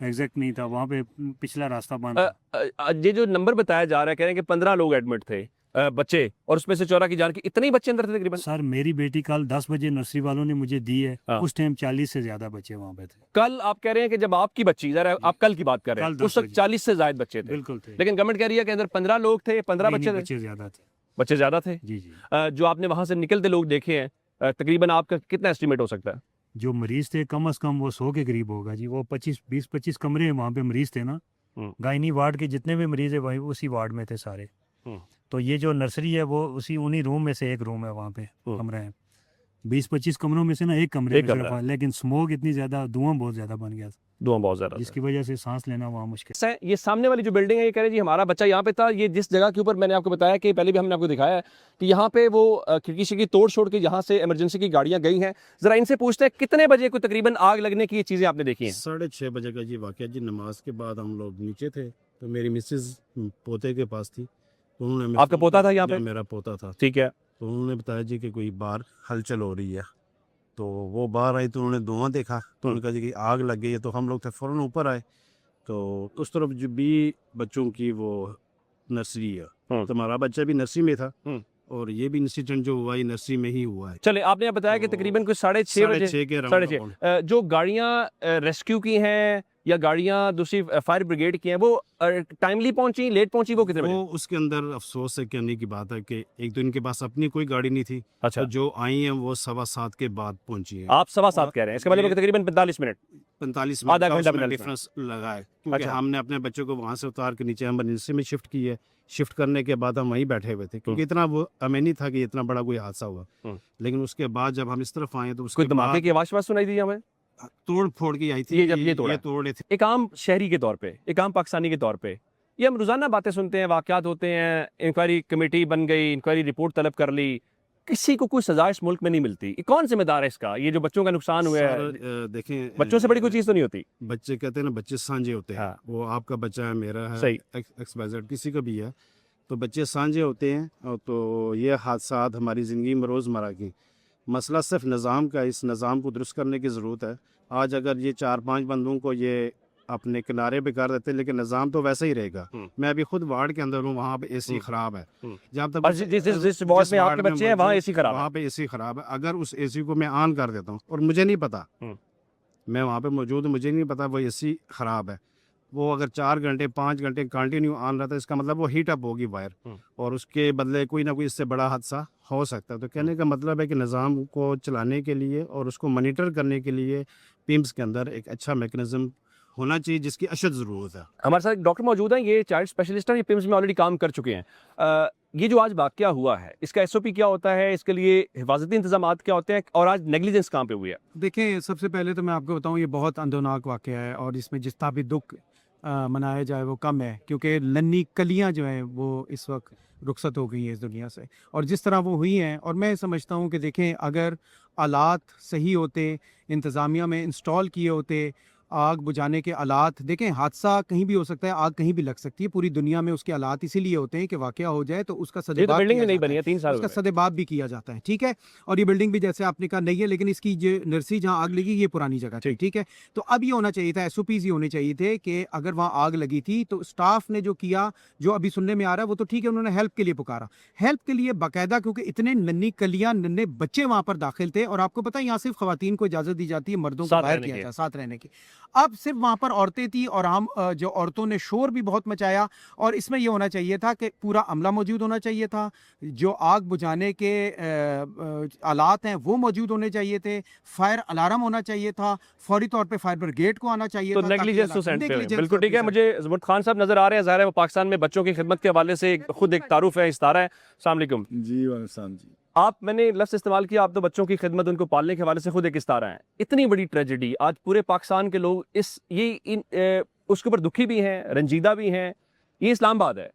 एग्जैक्ट नहीं था, वहाँ पे पिछला रास्ता बंद था। ये जो नंबर बताया जा रहा है, कह रहे हैं कि 15 लोग एडमिट थे बच्चे, और उसमें से 14 की जान की। इतने ही बच्चे अंदर थे तकरीबन? सर, मेरी बेटी कल 10 बजे नर्सरी वालों ने मुझे दी है, हाँ। उस टाइम 40 से ज्यादा बच्चे वहाँ पे थे। कल आप कह रहे हैं कि जब आपकी बच्ची, जरा आप कल की बात कर रहे हैं, कल 10 उस वक्त बजे। 40 से ज्यादा बच्चे थे, बिल्कुल थे। लेकिन गवर्नमेंट कह रही है कि अंदर 15 लोग थे, 15 नहीं, बच्चे थे। बच्चे ज्यादा थे। बच्चे ज्यादा थे? जी जी। जो आपने वहां से निकलते लोग देखे हैं, तकरीबन आपका कितना एस्टिमेट हो सकता है? जो मरीज थे कम से कम वो 100 के करीब होगा जी। वो 20-25 कमरे वहाँ पे मरीज थे ना, गायनी वार्ड के जितने भी मरीज है वही उसी वार्ड में थे सारे। तो ये जो नर्सरी है वो उन्हीं रूम में से एक रूम है, वहाँ पे कमरा है। 20-25 कमरों में से ना एक कमरे एक में सिर्फ कमरा। लेकिन स्मोक इतनी ज्यादा, धुआं बहुत ज्यादा बन गया, धुआं बहुत ज्यादा था। जिसकी वजह से सांस लेना वहाँ मुश्किल। से ये सामने वाली जो बिल्डिंग है, ये कह रहे जी हमारा बच्चा यहाँ पे था। ये जिस जगह के ऊपर मैंने आपको बताया कि पहले भी हमने आपको दिखाया है कि यहाँ पे वो खिड़की शिड़की तोड़ छोड़ के यहाँ से इमरजेंसी की गाड़ियाँ गई हैं। जरा इनसे पूछते हैं कितने बजे को तकरीबन आग लगने की ये चीज़ें आपने देखी हैं? 6:30 बजे का जी वाकया जी। नमाज के बाद हम लोग नीचे थे तो मेरी मिसेज पोते के पास थी, तो उन्होंने मेरे आपका को- पोता था यहाँ पे? मेरा पोता था। ठीक है। तो उन्होंने बताया जी कि कोई बाहर हलचल हो रही है। तो वो बाहर आई तो उन्होंने धुआं देखा, तो उन्होंने कहा जी कि आग लग गई है। तो हम लोग थे फ़ौरन ऊपर आए, तो उस तरफ जो भी बच्चों की वो नर्सरी है, तो हमारा बच्चा भी नर्सरी में था और ये भी इंसिडेंट जो हुआ ये नर्सरी में ही हुआ है। चले, आपने बताया कि तो तकरीबन कुछ 6:30 बजे, 6:30 के साढ़े राउंड छः, जो गाड़ियाँ रेस्क्यू की हैं या गाड़ियाँ दूसरी फायर ब्रिगेड की हैं, वो टाइमली पहुंची, लेट पहुंची, वो कितने बजे? वो उसके अंदर अफसोस है कहने की बात है कि एक तो इनके पास अपनी कोई गाड़ी नहीं थी, अच्छा, तो जो आई हैं वो 7:15 के बाद पहुंची हैं। आप 7:15 कह रहे हैं, इसका मतलब ये- तकरीबन 45 मिनट, 45 आधा मिनट घंटा, का 45 डिफरेंस लगा है, क्योंकि अच्छा। हमने अपने बच्चों को वहाँ से उतार के नीचे एमरजेंसी में शिफ्ट की है। शिफ्ट करने के बाद हम वहीं बैठे हुए थे, क्योंकि इतना वो हमें नहीं था कि इतना बड़ा कोई हादसा हुआ। लेकिन उसके बाद जब हम इस तरफ आए तो उसके कोई धमाके बाद की आवाज़ सुनाई दी हमें? तोड़ फोड़ की आई थी। ये जब ये तोड़ा है। तोड़े थे। एक आम शहरी के तौर पे, एक आम पाकिस्तानी के तौर पे, ये हम रोज़ाना बातें सुनते हैं, वाक़यात होते हैं, इंक्वायरी कमेटी बन गई, इंक्वायरी रिपोर्ट तलब कर ली, किसी को कोई सजा इस मुल्क में नहीं मिलती। ये कौन जिम्मेदार है इसका? ये जो बच्चों का नुकसान हुआ है, देखें, बच्चों से बड़ी कोई चीज़ तो नहीं होती। बच्चे कहते हैं ना, बच्चे साझे होते हैं। हाँ। वो आपका बच्चा है, मेरा है, सही। XYZ किसी का भी है, तो बच्चे साझे होते हैं। और तो ये हादसा हमारी ज़िंदगी में रोज़मर्रा की मसला सिर्फ निज़ाम का, इस निज़ाम को दुरुस्त करने की ज़रूरत है। आज अगर ये 4-5 बंदों को ये अपने किनारे पे कर देते, लेकिन निज़ाम तो वैसा ही रहेगा। मैं अभी खुद वार्ड के अंदर हूँ, वहाँ पे AC ख़राब है। जहाँ तक और जिस वार्ड में आपके बच्चे हैं वहाँ AC खराब है। वहाँ पे AC ख़राब है। अगर उस AC को मैं ऑन कर देता हूँ और मुझे नहीं पता, मैं वहाँ पे मौजूद हूँ, मुझे नहीं पता वो AC ख़राब है, वो अगर 4 घंटे 5 घंटे कंटिन्यू ऑन रहता है, इसका मतलब वो हीट अप होगी वायर, और उसके बदले कोई ना कोई इससे बड़ा हादसा हो सकता है। तो कहने का मतलब है कि निज़ाम को चलाने के लिए और उसको मॉनिटर करने के लिए पिम्स के अंदर एक अच्छा मैकेनिज्म होना चाहिए, जिसकी अशद ज़रूरत है। हमारे साथ एक डॉक्टर मौजूद हैं, ये चाइल्ड स्पेशलिस्ट हैं, ये पिम्स में ऑलरेडी काम कर चुके हैं। ये जो आज वाक़या हुआ है, इसका SOP क्या होता है, इसके लिए हिफाजती इंतजामात क्या होते हैं, और आज नेग्लिजेंस कहाँ पे हुई है? देखें, सबसे पहले तो मैं आपको बताऊं, ये बहुत अंदरनाक वाक़या है और इसमें जितना भी दुख मनाया जाए वो कम है, क्योंकि नन्ही कलियां जो हैं वो इस वक्त रुखसत हो गई हैं इस दुनिया से, और जिस तरह वो हुई हैं। और मैं समझता हूं कि देखें, अगर आलात सही होते, इंतज़ामिया में इंस्टॉल किए होते आग बुझाने के आलात, देखें हादसा कहीं भी हो सकता है, आग कहीं भी लग सकती है, पूरी दुनिया में उसके आलात इसीलिए होते हैं कि वाक़या हो जाए तो उसका ये तो सदेबाब बिल्डिंग किया नहीं जाता बनी है 3 साल उसका में। सदेबाब भी किया जाता है, ठीक है। और ये बिल्डिंग भी जैसे आपने कहा नहीं है, लेकिन इसकी जो नर्सरी जहाँ आग लगी ये पुरानी जगह थी, ठीक है। तो अब ये होना चाहिए था, SOPs ये होने चाहिए थे कि अगर वहाँ आग लगी थी तो स्टाफ ने जो किया, जो अभी सुनने में आ रहा है वो तो ठीक है, उन्होंने हेल्प के लिए पुकारा, हेल्प के लिए बाकायदा, क्योंकि इतने नन्ही कलियां, नन्हे बच्चे वहाँ पर दाखिल थे। और आपको पता है यहाँ सिर्फ खवातीन को इजाज़त दी जाती है, मर्दों को साथ बाहर रहने किया की। जाए साथ रहने की। अब सिर्फ वहाँ पर औरतें थी और आम जो औरतों ने शोर भी बहुत मचाया। और इसमें यह होना चाहिए था कि पूरा अमला मौजूद होना चाहिए था, जो आग बुझाने के आलात हैं वो मौजूद होने चाहिए थे, फायर अलार्म होना चाहिए था, फौरी तौर पे फायर ब्रिगेड को आना चाहिए तो था। नेग्लिजेंस तो सेंड पे है। बिल्कुल ठीक है। मुझे ज़ुमर खान साहब नजर आ रहे हैं, ज़ाहिर है वो पाकिस्तान में बच्चों की खिदमत के हवाले से खुद एक तारुफ है, इस्तारा है। अस्सलाम वालेकुम जी, वालेकुम जी। आप, मैंने लफ्ज़ इस्तेमाल किया, आप तो बच्चों की खिदमत, उनको पालने के हवाले से खुद एक इस्तारा है। इतनी बड़ी ट्रेजेडी आज पूरे पाकिस्तान के लोग उसके ऊपर दुखी भी हैं, रंजीदा भी हैं। ये इस्लामाबाद है,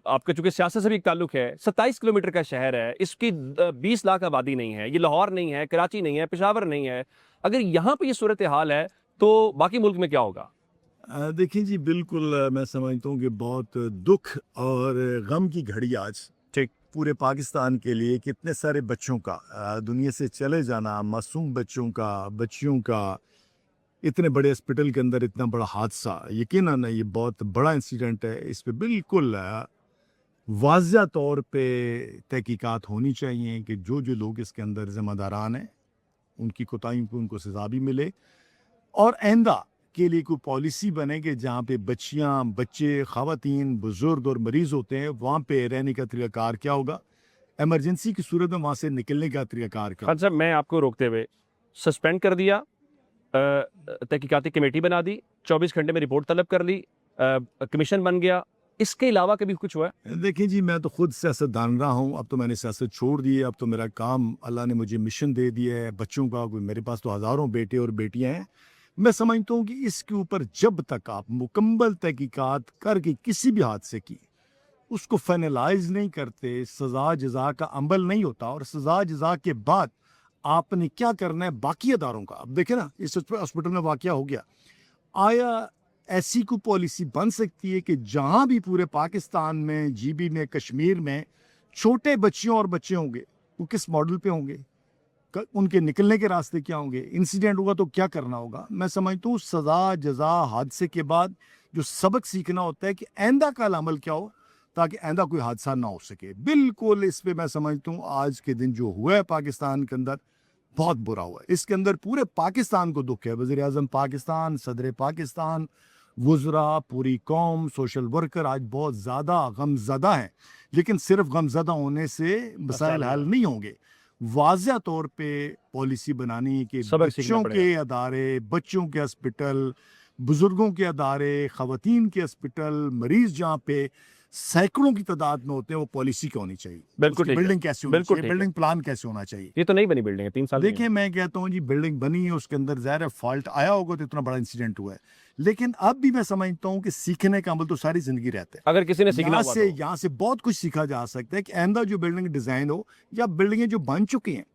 आपका चूंकि सियासत से भी एक ताल्लुक है, 27 किलोमीटर का शहर है, इसकी 20 लाख आबादी नहीं है, ये लाहौर नहीं है, कराची नहीं है, पेशावर नहीं है। अगर यहाँ पे ये सूरत हाल है तो बाकी मुल्क में क्या होगा? देखिए जी, बिल्कुल मैं समझता हूँ कि बहुत दुख और गम की घड़ी आज ठीक पूरे पाकिस्तान के लिए, कितने सारे बच्चों का दुनिया से चले जाना, मासूम बच्चों का, बच्चियों का, इतने बड़े हॉस्पिटल के अंदर इतना बड़ा हादसा, यकीनन ये बहुत बड़ा इंसिडेंट है। इस पे बिल्कुल वाज़िया तौर पे तहकीकात होनी चाहिए कि जो जो लोग इसके अंदर ज़िम्मेदारान हैं उनकी कोताहियों को उनको सज़ा भी मिले, और आइंदा के लिए कोई पॉलिसी बने कि जहाँ पे बच्चियाँ, बच्चे, ख़वातीन, बुज़ुर्ग और मरीज़ होते हैं, वहाँ पे रहने का तरीक़ाकार क्या होगा, एमरजेंसी की सूरत में वहाँ से निकलने का तरीक़ाकार क्या खान साहब, मैं आपको रोकते हुए, सस्पेंड कर दिया, तहकीकाती कमेटी बना दी, 24 घंटे में रिपोर्ट तलब कर ली, कमीशन बन गया, इसके अलावा कभी कुछ हुआ है? देखिए जी, मैं तो खुद सियासतदान रहा हूँ, अब तो मैंने सियासत छोड़ दी है, अब तो मेरा काम, अल्लाह ने मुझे मिशन दे दिया है बच्चों का। मेरे पास तो हज़ारों बेटे और बेटियां हैं। मैं समझता हूँ कि इसके ऊपर जब तक आप मुकम्मल तहकीकात करके किसी भी हादसे की उसको फाइनलाइज नहीं करते, सज़ा जज़ा का अमल नहीं होता, और सज़ा जज़ा के बाद आपने क्या करना है बाकी अदारों का। अब देखें ना, इस हॉस्पिटल में वाक़या हो गया, आया ऐसी कोई पॉलिसी बन सकती है कि जहां भी पूरे पाकिस्तान में, जीबी में, कश्मीर में छोटे बच्चियों और बच्चे होंगे, वो किस मॉडल पे होंगे, उनके निकलने के रास्ते क्या होंगे, इंसिडेंट होगा तो क्या करना होगा। मैं समझता हूँ सज़ा जज़ा हादसे के बाद जो सबक सीखना होता है कि आइंदा का अमल क्या हो, ताकि आइंदा कोई हादसा ना हो सके। बिल्कुल इस पे मैं समझता हूँ आज के दिन जो हुआ है पाकिस्तान के अंदर बहुत बुरा हुआ है। इसके अंदर पूरे पाकिस्तान को दुख है। वज़ीर आज़म पाकिस्तान, सदर पाकिस्तान, वुज़रा, पूरी कौम, सोशल वर्कर आज बहुत ज़्यादा गमज़दा हैं। लेकिन सिर्फ गमज़दा होने से मसाइल हल नहीं होंगे। वाज़िया तौर पे पॉलिसी बनानी कि बच्चों के अदारे, बच्चों के हॉस्पिटल, बुज़ुर्गों के अदारे, ख़वातीन के हॉस्पिटल, मरीज़ जहाँ पे सैकड़ों की तादाद में होते हैं, वो पॉलिसी क्या होनी चाहिए, बिल्कुल ठीक है। बिल्डिंग कैसे होनी बिल्कुल चाहिए, ठीक है। बिल्डिंग प्लान कैसे होना चाहिए। ये तो नहीं बनी बिल्डिंग है, 3 साल देखिए, मैं कहता हूँ जी, बिल्डिंग बनी है, उसके अंदर ज़ाहिर है फॉल्ट आया होगा तो इतना बड़ा इंसिडेंट हुआ है। लेकिन अब भी मैं समझता हूँ कि सीखने का अमल तो सारी जिंदगी रहता है। अगर किसी ने सीखना हुआ तो। यहाँ से बहुत कुछ सीखा जा सकता है कि आइंदा जो बिल्डिंग डिजाइन हो या बिल्डिंगें जो बन चुकी हैं,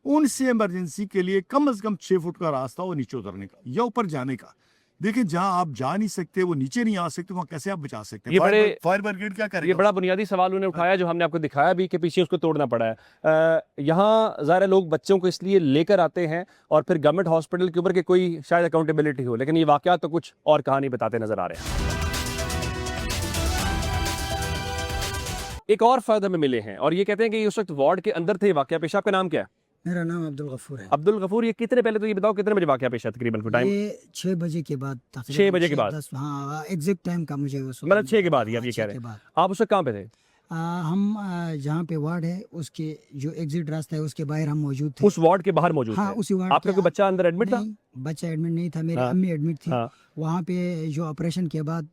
उनसे इमरजेंसी के लिए कम से कम 6 फुट का रास्ता हो नीचे उतरने का या ऊपर जाने का। देखिए, जहां आप जा नहीं सकते, वो नीचे नहीं आ सकते, वहां कैसे आप बचा सकते हैं? ये बड़े फायर ब्रिगेड क्या करेगा? ये बड़ा बुनियादी सवाल उन्होंने उठाया, जो हमने आपको दिखाया भी कि पीछे उसको तोड़ना पड़ा है। यहाँ ज़ाहिर लोग बच्चों को इसलिए लेकर आते हैं और फिर गवर्नमेंट हॉस्पिटल के ऊपर के कोई शायद अकाउंटेबिलिटी हो, लेकिन ये वाकया तो कुछ और कहानी बताते नजर आ रहे हैं। एक और फायदा में मिले हैं और ये कहते हैं कि उस वक्त वार्ड के अंदर थे वाकया पेश। आपका नाम क्या है? मेरा नाम अब्दुल गफूर है। अब्दुल गफूर, ये कितने पहले तो ये बताओ कितने बजे वाकया पेश है तकरीबन टाइम? ये 6 बजे के बाद, 6 बजे के बाद? हाँ, एग्जैक्ट टाइम का मुझे मतलब 6 के बाद ही आप ये कह रहे हैं। आप उस वक्त कहाँ पे थे? हम जहाँ पे वार्ड है उसके जो एग्जिट रास्ता है उसके बाहर हम मौजूद थे। उस वार्ड के बाहर मौजूद हाँ, थे? उसी वार्ड आपका कोई बच्चा अंदर एडमिट था? बच्चा एडमिट नहीं था, मेरी हाँ। अम्मी एडमिट थी। हाँ। वहाँ पे जो ऑपरेशन के बाद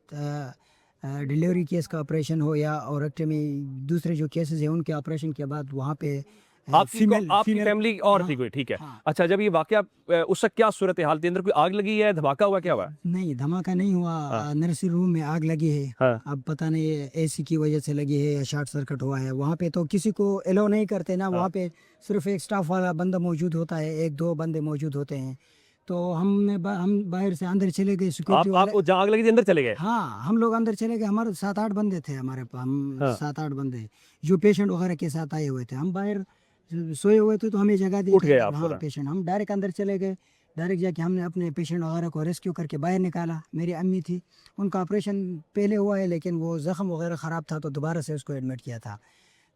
डिलीवरी केस का ऑपरेशन हो या औरक्टमी, दूसरे जो केसेस है उनके ऑपरेशन के बाद वहाँ पे आपकी फैमिली और थी कोई? ठीक है। हाँ। अच्छा, जब ये वाकया उस वक्त क्या सूरत हाल थी? अंदर कोई आग लगी है, धमाका हुआ, क्या हुआ? नहीं, धमाका नहीं हुआ। नर्सिंग रूम में आग लगी है। हाँ। अब पता नहीं एसी की वजह से लगी है या शॉर्ट सर्किट हुआ है। वहाँ पे तो किसी को अलाउ नहीं करते ना। वहाँ पे सिर्फ एक स्टाफ वाला बंदा मौजूद होता है, 1-2 बंदे मौजूद होते हैं। तो हम बाहर से अंदर चले गए। सिक्योरिटी आप जहाँ आग लगी थी अंदर चले गए? हाँ, हम लोग अंदर चले गए। हमारे 7-8 बंदे थे हमारे पास। हम 7-8 बंदे जो पेशेंट वगैरह के साथ आए हुए थे। हम बाहर सोए हुए थे तो हमें जगह दी। उठ गए आप? हाँ, पेशेंट हम डायरेक्ट अंदर चले गए। डायरेक्ट जाके हमने अपने पेशेंट वगैरह को रेस्क्यू करके बाहर निकाला। मेरी अम्मी थी, उनका ऑपरेशन पहले हुआ है लेकिन वो ज़ख्म वगैरह ख़राब था तो दोबारा से उसको एडमिट किया था।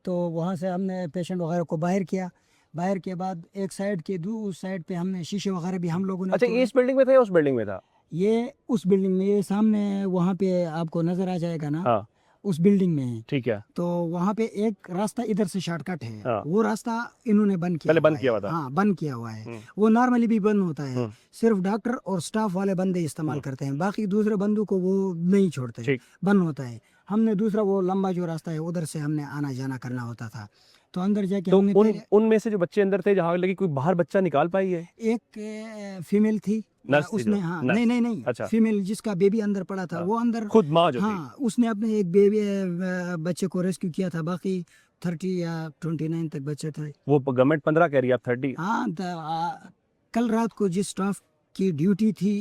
तो वहाँ से हमने पेशेंट वगैरह को बाहर किया। बाहर के बाद एक साइड के उस साइड पे हमने शीशे वगैरह भी हम लोगों ने। अच्छा, ये इस बिल्डिंग में था या उस बिल्डिंग में था? ये उस बिल्डिंग में, ये सामने वहाँ पे आपको नजर आ जाएगा ना। हाँ। उस बिल्डिंग में है। ठीक है। तो वहाँ पे एक रास्ता इधर से शॉर्टकट है। हाँ। वो रास्ता इन्होंने बंद किया, पहले बंद किया हुआ था। हाँ, बंद किया हुआ है। वो नॉर्मली भी बंद होता है, सिर्फ डॉक्टर और स्टाफ वाले बंदे इस्तेमाल करते हैं, बाकी दूसरे बंदों को वो नहीं छोड़ते, बंद होता है। हमने दूसरा वो लंबा जो रास्ता है उधर से हमने आना जाना करना होता था। तो अंदर जाके तो हमने उनमें से जो बच्चे अंदर थे जहाँ लगी, कोई बाहर बच्चा निकाल पाई है? एक फीमेल थी उसने। हाँ, नहीं। अच्छा। फीमेल जिसका बेबी अंदर पड़ा था, वो अंदर खुद माँ जो थी? हाँ, उसने अपने एक बेबी बच्चे को रेस्क्यू किया था। बाकी 30 या 29 तक बच्चे थे। वो गवर्नमेंट 15 कह रही है, आप 30? हाँ, कल रात को जिस स्टाफ की ड्यूटी थी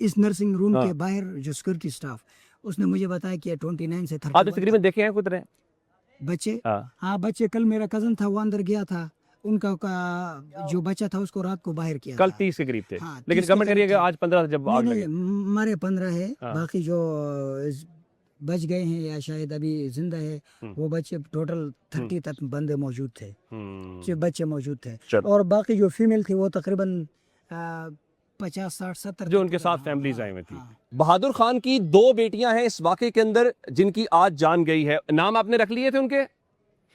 इस नर्सिंग रूम के बाहर, जो सिक्योरिटी स्टाफ, उसने मुझे बताया कि 29 से 30 आप तकरीबन देखे हैं कितने बच्चे? हाँ, बच्चे। कल मेरा कजन था, वो अंदर गया था, उनका जो बच्चा था उसको रात को बाहर किया कल था। 30 के करीब थे। हाँ, लेकिन गवर्नमेंट कह रही है कि आज 15 जब आग लगी। हमारे 15 है। बाकी जो बच गए हैं या शायद अभी जिंदा है वो बच्चे टोटल 30 तक बंदे मौजूद थे, जो बच्चे मौजूद थे। और बाकी जो फीमेल थी वो तकरीबन 50, 60, 70 जो उनके साथ फैमिलीज आई हुई थी। बहादुर खान की 2 बेटियां हैं इस वाकये के अंदर जिनकी आज जान गई है। नाम आपने रख लिए थे उनके?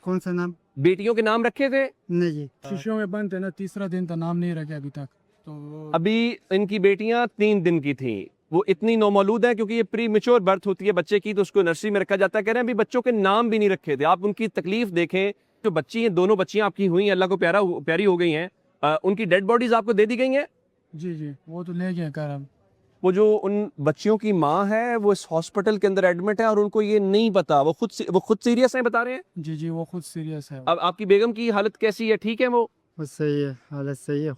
कौन सा नाम? बेटियों के नाम रखे थे? नहीं जी, शीशों में बंद है ना, 3रा दिन था, नाम नहीं रखे अभी तक। तो अभी इनकी बेटियां 3 दिन की थी, वो इतनी नौमौलूद है क्योंकि ये प्री मेच्योर बर्थ होती है बच्चे की, तो उसको नर्सरी में रखा जाता है। कह रहे हैं अभी बच्चों के नाम भी नहीं रखे थे। आप उनकी तकलीफ देखें, जो बच्ची हैं, दोनों बच्चियां आपकी हुई हैं, अल्लाह को प्यारी हो गई हैं, उनकी डेड बॉडीज आपको दे दी गई हैं? जी जी, वो तो ले गए कर। वो जो उन बच्चियों की माँ है वो इस हॉस्पिटल के अंदर एडमिट है और उनको ये नहीं पता, वो खुद सीरियस है बता रहे हैं? जी जी, वो खुद सीरियस है। अब आपकी बेगम की हालत कैसी है, ठीक है वो? सही है, हालत सही है।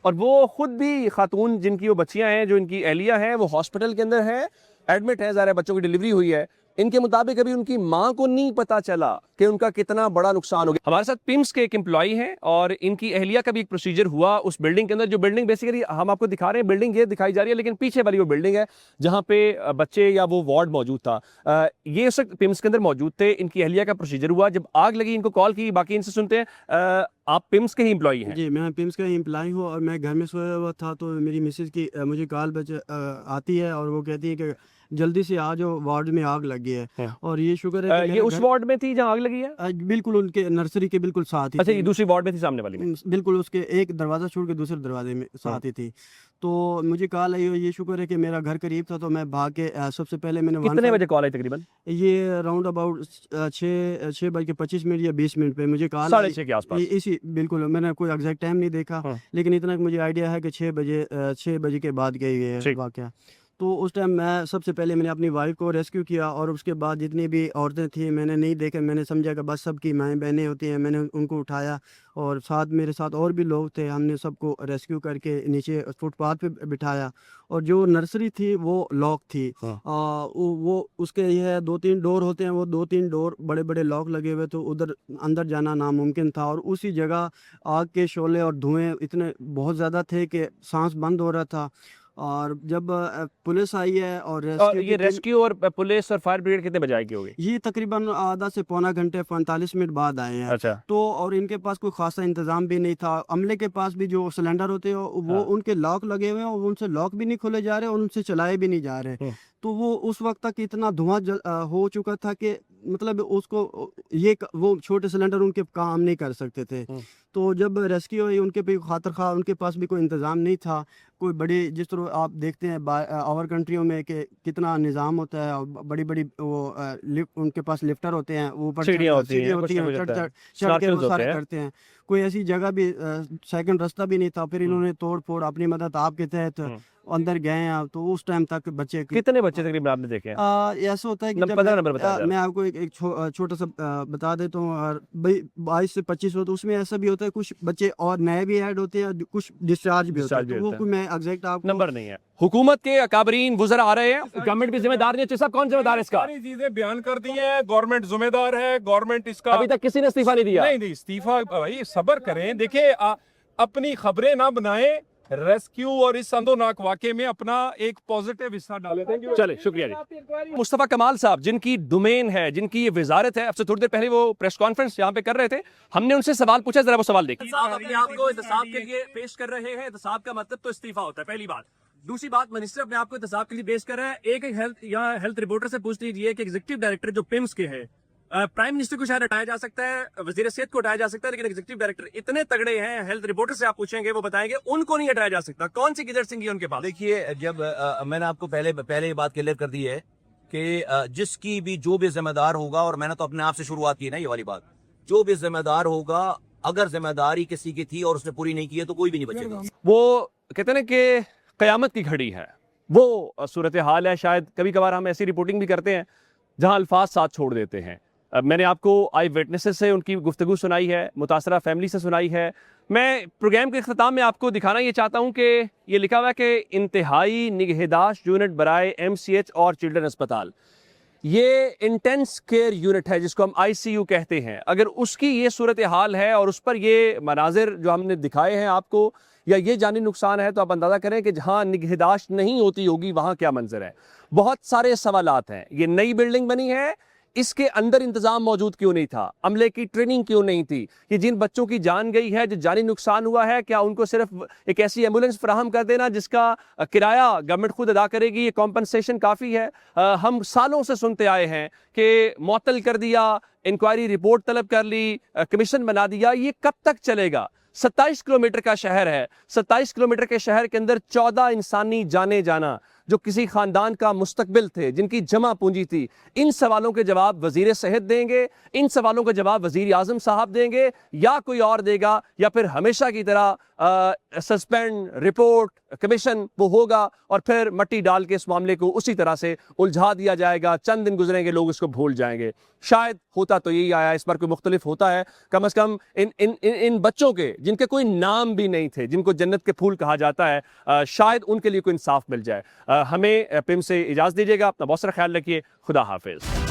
और वो खुद भी खातून जिनकी वो बच्चियां हैं, जो इनकी एहलिया है, वो हॉस्पिटल के अंदर है, एडमिट है, ज़ाहिर है बच्चों की डिलीवरी हुई है। इनके मुताबिक अभी उनकी माँ को नहीं पता चला कि उनका कितना बड़ा नुकसान हो गया। हमारे साथ पिम्स के एक एम्प्लॉई हैं और इनकी एहलिया का भी एक प्रोसीजर हुआ उस बिल्डिंग के अंदर। जो बिल्डिंग बेसिकली हम आपको दिखा रहे हैं, बिल्डिंग ये दिखाई जा रही है, लेकिन पीछे वाली वो बिल्डिंग है जहाँ पे बच्चे या वो वार्ड मौजूद था। ये उस वक्त पिम्स के अंदर मौजूद थे। इनकी एहलिया का प्रोसीजर हुआ, जब आग लगी इनको कॉल की। बाकी इनसे सुनते हैं। आप पिम्स के ही एम्प्लॉई हैं? जी, मैं पिम्स का एम्प्लॉई हूँ और मैं घर में सोया हुआ था तो मेरी मिसेज़ की मुझे कॉल आती है और वो कहती है कि जल्दी से आ जाओ, वार्ड में आग लगी है। और ये शुक्र है कि ये उस वार्ड में थी जहाँ आग लगी है? बिल्कुल उनके नर्सरी के बिल्कुल साथ ही अच्छा, थी। ये दूसरी वार्ड में थी, सामने वाली में? बिल्कुल उसके एक दरवाज़ा छोड़ के दूसरे दरवाजे में साथ ही थी। तो मुझे कॉल आई, ये शुक्र है कि मेरा घर करीब था तो मैं भाग के सबसे पहले मैंने कितने बजे कॉल आई तकरीबन? ये राउंड अबाउट 6:25 या 20 मिनट पे मुझे कॉल 6:30 के आसपास? इसी बिल्कुल, मैंने कोई एग्जैक्ट टाइम नहीं देखा, लेकिन इतना कि मुझे आइडिया है कि 6 बजे के बाद गई है वाक़या। तो उस टाइम मैं सबसे पहले मैंने अपनी वाइफ को रेस्क्यू किया और उसके बाद जितनी भी औरतें थी मैंने नहीं देखा, मैंने समझा कि बस सबकी माएँ बहनें होती हैं, मैंने उनको उठाया और मेरे साथ और भी लोग थे, हमने सबको रेस्क्यू करके नीचे फुटपाथ पे बिठाया। और जो नर्सरी थी वो लॉक थी। वो उसके ये 2-3 डोर होते हैं, वो 2-3 डोर बड़े बड़े लॉक लगे हुए, तो उधर अंदर जाना नामुमकिन था। और उसी जगह आग के शोले और धुएँ इतने बहुत ज़्यादा थे कि सांस बंद हो रहा था। और जब पुलिस आई है और ये रेस्क्यू और पुलिस और फायर ब्रिगेड कितने बजे आएगी होगी? ये तकरीबन आधा से पौना घंटे 45 मिनट बाद आए हैं। अच्छा। तो और इनके पास कोई खासा इंतजाम भी नहीं था। अमले के पास भी जो सिलेंडर होते हैं वो उनके लॉक लगे हुए हैं और उनसे लॉक भी नहीं खोले जा रहे और उनसे चलाए भी नहीं जा रहे। तो वो उस वक्त तक इतना धुआं हो चुका था कि मतलब उसको वो छोटे सिलेंडर उनके काम नहीं कर सकते थे। तो जब रेस्क्यू हुई उनके पे खातर खा उनके पास भी कोई इंतज़ाम नहीं था। कोई बड़ी जिस तरह आप देखते हैं और कंट्रियों में कि कितना निज़ाम होता है, बड़ी बड़ी वो लिफ्ट उनके पास लिफ्टर होते हैं, ऊपर सीढ़ियाँ होती हैं, चढ़ के वो सारे करते हैं। कोई ऐसी जगह भी सेकंड रास्ता भी नहीं था। फिर इन्होंने तोड़ फोड़ अपनी मदद आपके तहत अंदर गए हैं। तो उस टाइम तक बच्चे कितने बच्चे तकरीबन आपने देखे हैं? ऐसा होता है कि जब 15 नंबर बताया मैं आपको एक छोटा सा बता देता हूँ। और 22 से 25 हो तो उसमें ऐसा भी होता है, कुछ बच्चे और नए भी ऐड होते हैं, कुछ डिस्चार्ज भी होते हैं। तो वो कोई मैं एग्जैक्ट आपको नंबर नहीं है। हुकूमत के अकाबरीन वुज़रा आ रहे हैं, गवर्नमेंट भी जिम्मेदार नहीं है। साहब कौन जिम्मेदार है इसका? सारी चीजें बयान कर दी हैं, गवर्नमेंट जिम्मेदार है, गवर्नमेंट इसका अभी तक किसी ने इस्तीफा नहीं दिया। नहीं इस्तीफा भाई सब्र करें। देखिए अपनी खबरें ना बनाएं, रेस्क्यू और इस संदोनाक वाकये में अपना एक पॉजिटिव हिस्सा डाले देंगे। चले, शुक्रिया जी। मुस्तफ़ा कमाल साहब, जिनकी डोमेन है, जिनकी ये वजारत है, अब से थोड़ी देर पहले वो प्रेस कॉन्फ्रेंस यहाँ पे कर रहे थे, हमने उनसे सवाल पूछा, जरा वो सवाल देखिए। आप अपने आप को एहतसाब के लिए पेश कर रहे हैं, एहतसाब का मतलब तो इस्तीफा होता है, पहली बात। दूसरी बात, मिनिस्टर अपने आप को एहतसाब के लिए पेश कर रहा है। एक हेल्थ रिपोर्टर से पूछ लीजिए कि एग्जीक्यूटिव डायरेक्टर जो पिम्स के हैं, प्राइम मिनिस्टर को शायद हटाया जा सकता है, वजीर सेहत को हटाया जा सकता है, लेकिन एग्जीक्यूटिव डायरेक्टर इतने तगड़े हैं, हेल्थ रिपोर्टर से आप पूछेंगे वो बताएंगे उनको नहीं हटाया जा सकता। कौन सी गिदड़ सिंह है उनके पास? देखिए, जब मैंने आपको पहले ये बात क्लियर कर दी है कि जिसकी भी जो भी जिम्मेदार होगा, और मैंने तो अपने आप से शुरुआत की ना ये वाली बात, जो भी जिम्मेदार होगा, अगर जिम्मेदारी किसी की थी और उसने पूरी नहीं की है तो कोई भी नहीं बचेगा। वो कहते हैं कि कयामत की घड़ी है, वो सूरत हाल है। शायद कभी कभार हम ऐसी रिपोर्टिंग भी करते हैं जहां अल्फाज साथ छोड़ देते हैं। मैंने आपको आई विटनेसेस से उनकी गुफ्तगू सुनाई है, मुतासरा फैमिली से सुनाई है। मैं प्रोग्राम के इख्तिताम में आपको दिखाना ये चाहता हूँ कि ये लिखा हुआ है कि इंतहाई निगहदाश्त यूनिट बराए MCH और चिल्ड्रन अस्पताल, ये इंटेंस केयर यूनिट है जिसको हम ICU कहते हैं। अगर उसकी ये सूरत हाल है और उस पर ये मनाजिर जो हमने दिखाए हैं आपको, या ये जानी नुकसान है, तो आप अंदाज़ा करें कि जहाँ निगहदाश्त नहीं होती होगी वहाँ क्या मंजर है। बहुत सारे सवालात हैं। ये नई बिल्डिंग बनी है, इसके अंदर इंतजाम मौजूद क्यों नहीं था? अमले की ट्रेनिंग क्यों नहीं थी? ये जिन बच्चों की जान गई है, जो जानी नुकसान हुआ है, क्या उनको सिर्फ एक ऐसी एम्बुलेंस फराहम कर देना जिसका किराया गवर्नमेंट खुद अदा करेगी, ये कॉम्पनसेशन काफ़ी है? हम सालों से सुनते आए हैं कि मअतल कर दिया, इंक्वायरी रिपोर्ट तलब कर ली, कमीशन बना दिया। ये कब तक चलेगा? 27 किलोमीटर का शहर है, 27 किलोमीटर के शहर के अंदर 14 इंसानी जाने जाना। जो किसी खानदान का मुस्तकबिल थे, जिनकी जमा पूंजी थी, इन सवालों के जवाब वजीर सेहत देंगे, इन सवालों के जवाब वजीर आजम साहब देंगे, या कोई और देगा, या फिर हमेशा की तरह सस्पेंड, रिपोर्ट, कमीशन वो होगा और फिर मट्टी डाल के इस मामले को उसी तरह से उलझा दिया जाएगा। चंद दिन गुजरेंगे, लोग इसको भूल जाएंगे। शायद होता तो यही आया, इस बार कोई मुख्तलिफ होता है। कम से कम इन बच्चों के जिनके कोई नाम भी नहीं थे, जिनको जन्नत के फूल कहा जाता है, शायद उनके लिए कोई इंसाफ मिल जाए। हमें पिम से इजाज़त दीजिएगा। अपना बहुत सारा ख्याल रखिए। खुदा हाफिज।